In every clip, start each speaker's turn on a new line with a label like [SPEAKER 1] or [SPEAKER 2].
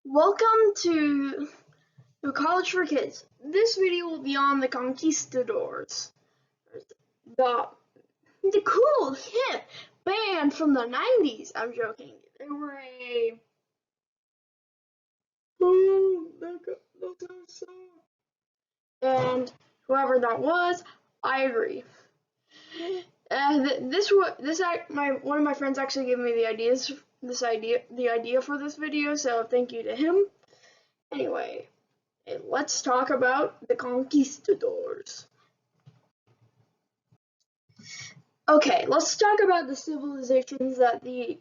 [SPEAKER 1] Welcome to the College for Kids. This video will be on the conquistadors, the cool hip band from the 90s. I'm joking. They were a and whoever that was, I agree. One of my friends actually gave me the idea for this video, so thank you to him. Anyway, let's talk about the conquistadors. Okay, let's talk about the civilizations that the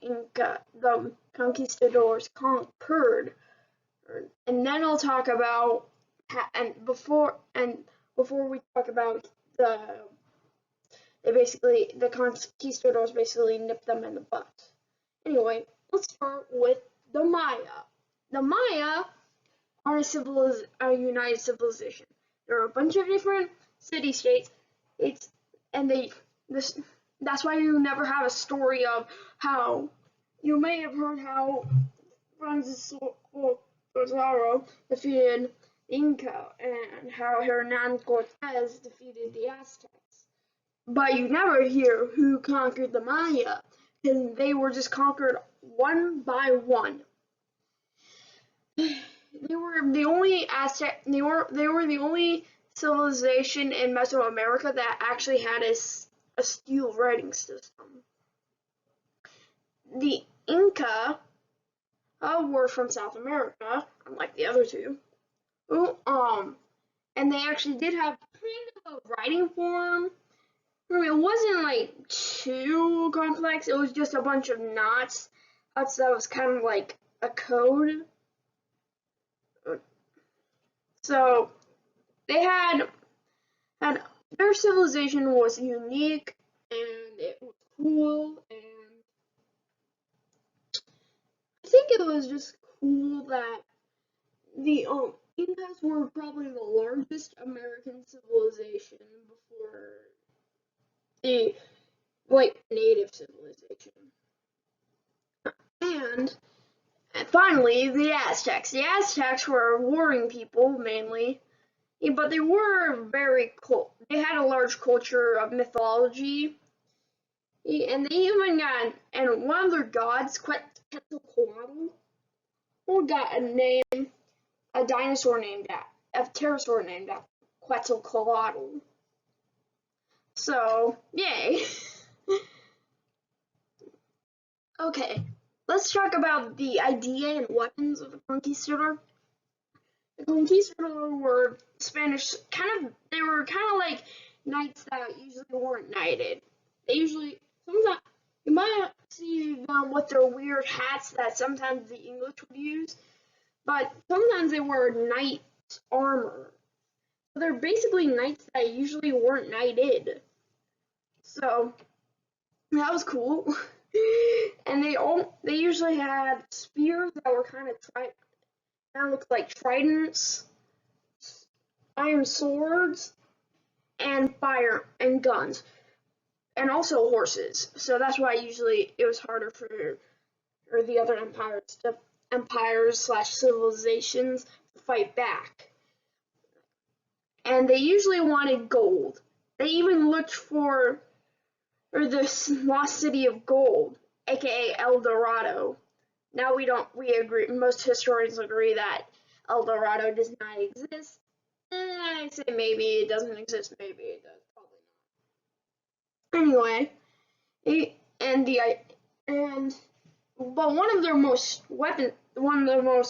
[SPEAKER 1] conquistadors conquered, and then I'll talk about before we talk about the conquistadors basically nipped them in the butt. Anyway, let's start with the Maya. The Maya are a united civilization. There are a bunch of different city-states. And that's why you never have a story of how you may have heard how Francisco Pizarro defeated the Inca and how Hernan Cortez defeated the Aztecs. But you never hear who conquered the Maya, because they were just conquered one by one. They were the only civilization in Mesoamerica that actually had a steel writing system. The Inca were from South America, unlike the other two. And they actually did have kind of a writing form. It wasn't like too complex. It was just a bunch of knots. That was kind of like a code. So they had their civilization was unique and it was cool, and I think it was just cool that the Incas were probably the largest American civilization before the native civilization. And finally, the Aztecs. The Aztecs were warring people mainly, but they were very cool. They had a large culture of mythology, and they even got, and one of their gods, Quetzalcoatl, got a pterosaur named after Quetzalcoatl. So, yay. Okay, let's talk about the idea and weapons of the conquistador. The conquistador were Spanish, they were kind of like knights that usually weren't knighted. Sometimes you might see them with their weird hats that sometimes the English would use, but sometimes they wore knight armor. So they're basically knights that usually weren't knighted. So that was cool. And they usually had spears that were kind looked like tridents, iron swords, and fire and guns, and also horses. So that's why usually it was harder for the other empires/civilizations to fight back. And they usually wanted gold. They even looked for the lost city of gold, aka El Dorado. Now we agree, most historians agree that El Dorado does not exist. I say maybe it doesn't exist, maybe it does, probably not. Anyway, but one of their most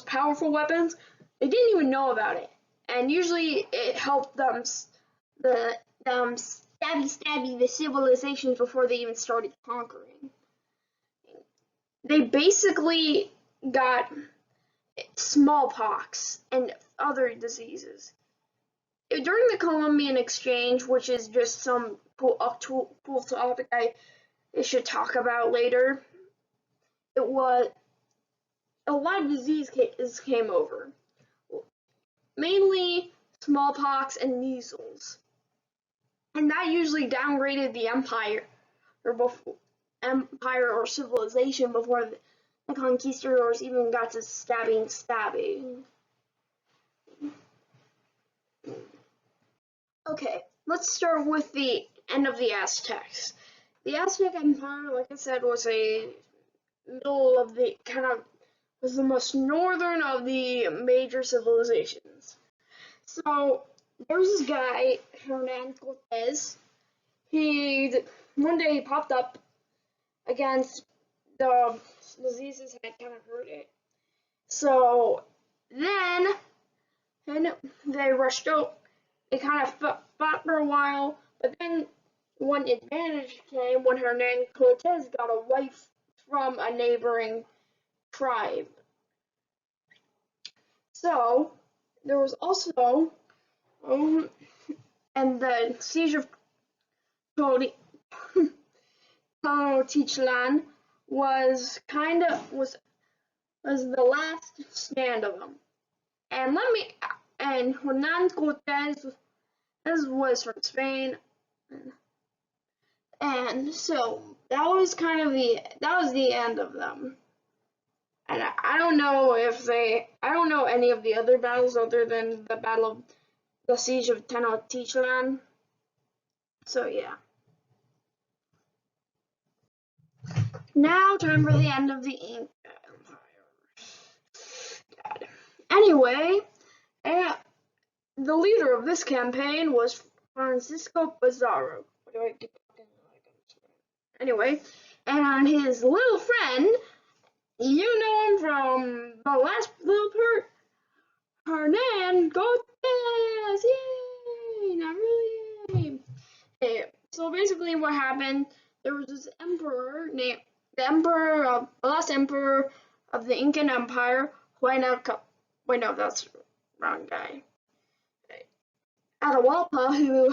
[SPEAKER 1] powerful weapons, they didn't even know about it, and usually it helped them stabby the civilizations before they even started conquering. They basically got smallpox and other diseases. During the Columbian Exchange, which is just some cool topic I should talk about later, it was a lot of diseases came over, mainly smallpox and measles, and that usually downgraded the empire or civilization before the conquistadors even got to stabbing. Okay, let's start with the end of the Aztecs. The Aztec Empire, like I said, was a middle of the was the most northern of the major civilizations. So there was this guy, Hernan Cortez. He one day he popped up against the diseases had kind of hurt it. So then and they rushed out. They kind of fought for a while, but then one advantage came when Hernan Cortez got a wife from a neighboring tribe. So there was also and the siege of Tenochtitlan was the last stand of them. And Hernan Cortez was from Spain, and so that was the end of them. And I don't know any of the other battles other than the siege of Tenochtitlan. So yeah. Now time for the end of the Inca Empire. God. Anyway, the leader of this campaign was Francisco Pizarro. What do I keep talking like? Anyway, and his little friend, you know him from the last little part, Hernan Cortez. Yay! Not really yay. Okay, so basically what happened, there was this emperor named the last emperor of the Incan Empire, wait no, that's the wrong guy. Atahualpa, who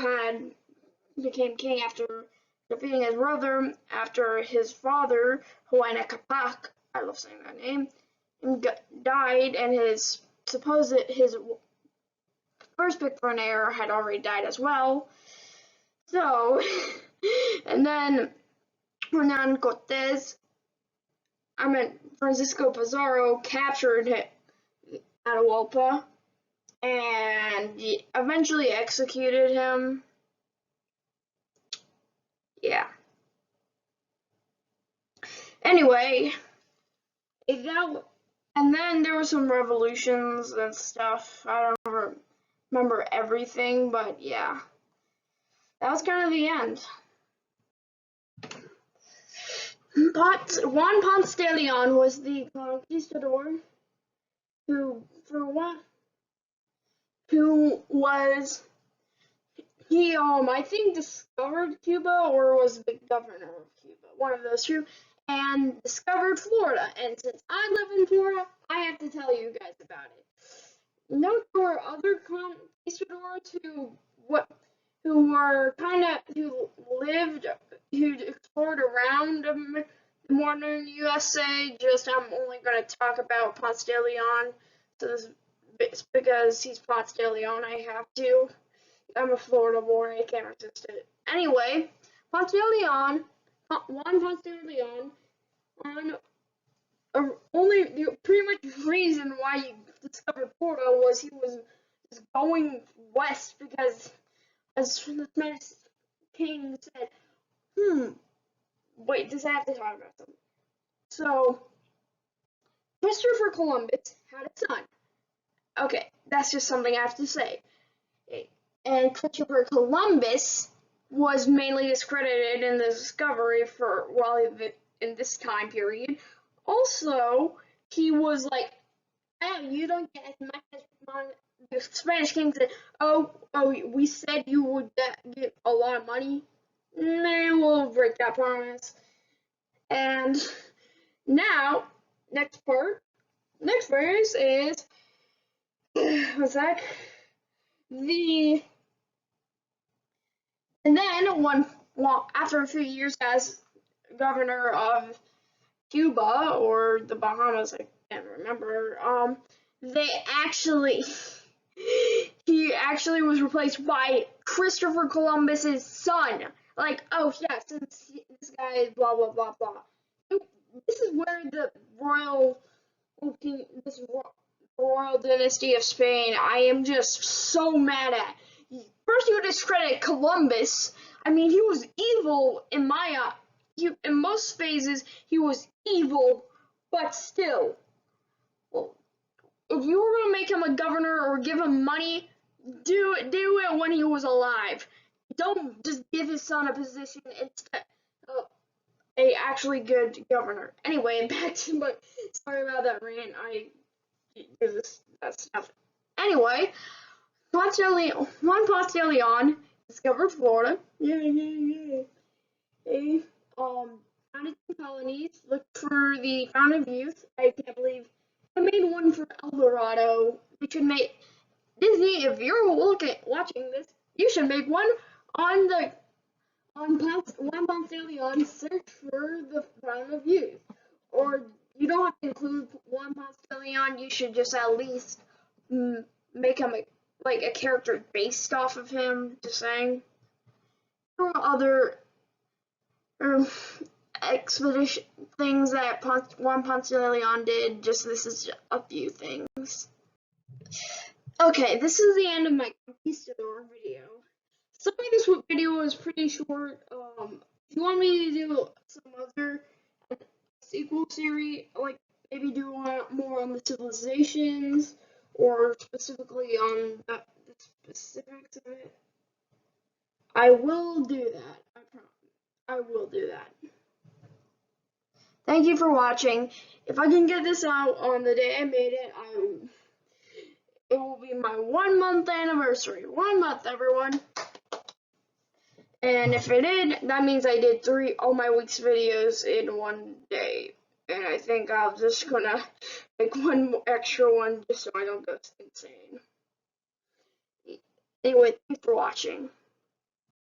[SPEAKER 1] became king after defeating his brother after his father, Huayna Capac, I love saying that name, died, and his first pick for an heir had already died as well. So, and then Francisco Pizarro captured Atahualpa and eventually executed him. Yeah. Anyway, and then there were some revolutions and stuff. I don't remember everything, but yeah. That was kind of the end. Juan Ponce de Leon was the conquistador who was I think discovered Cuba or was the governor of Cuba, one of those two, and discovered Florida. And since I live in Florida, I have to tell you guys about it. Note there were other conquistadors who explored around the modern USA. Just I'm only going to talk about Ponce de Leon, so it's because he's Ponce de Leon. I have to. I'm a Florida boy. I can't resist it. Anyway, Juan Ponce de Leon, pretty much the reason why he discovered Florida was he was just going west because, as the Spanish king said, wait, does I have to talk about something? So, Christopher Columbus had a son. Okay, that's just something I have to say. And Christopher Columbus was mainly discredited in the discovery in this time period. Also, he was like, "Oh, you don't get as much as the Spanish king said. Oh, we said you would get a lot of money. Nah, we'll break that promise." And now, next verse is what's that? And then after a few years as governor of Cuba or the Bahamas, I can't remember. He actually was replaced by Christopher Columbus's son. Like, oh yeah, since this guy is blah blah blah blah. this is where the this royal dynasty of Spain, I am just so mad at. First, you discredit Columbus. I mean, he was evil in my in most phases. He was evil, but still, well, if you were gonna make him a governor or give him money, do it when he was alive. Don't just give his son a position instead of a actually good governor. Anyway, back to my sorry about that rant. I do that stuff. Anyway, Juan Ponce de Leon discovered Florida. Yeah. They founded some colonies, looked for the Fountain of Youth. I can't believe I made one for El Dorado. We should make Disney. If you're watching this, you should make one on the Juan Ponce de Leon. Search for the Fountain of Youth, or you don't have to include Juan Ponce de Leon. You should just at least make him like a character based off of him. Just saying. There are other expedition things that Juan Ponce de Leon did. Just this is a few things. Okay, this is the end of my conquistador video. Sorry this video was pretty short. If you want me to do some other sequel series, like maybe do one more on the civilizations or specifically on the specifics of it, I will do that. I promise. I will do that. Thank you for watching. If I can get this out on the day I made it, it will be my 1 month anniversary. 1 month, everyone. And if it did, that means I did all my week's videos in one day. And I think I'm just gonna make one extra one just so I don't go insane. Anyway, thanks for watching.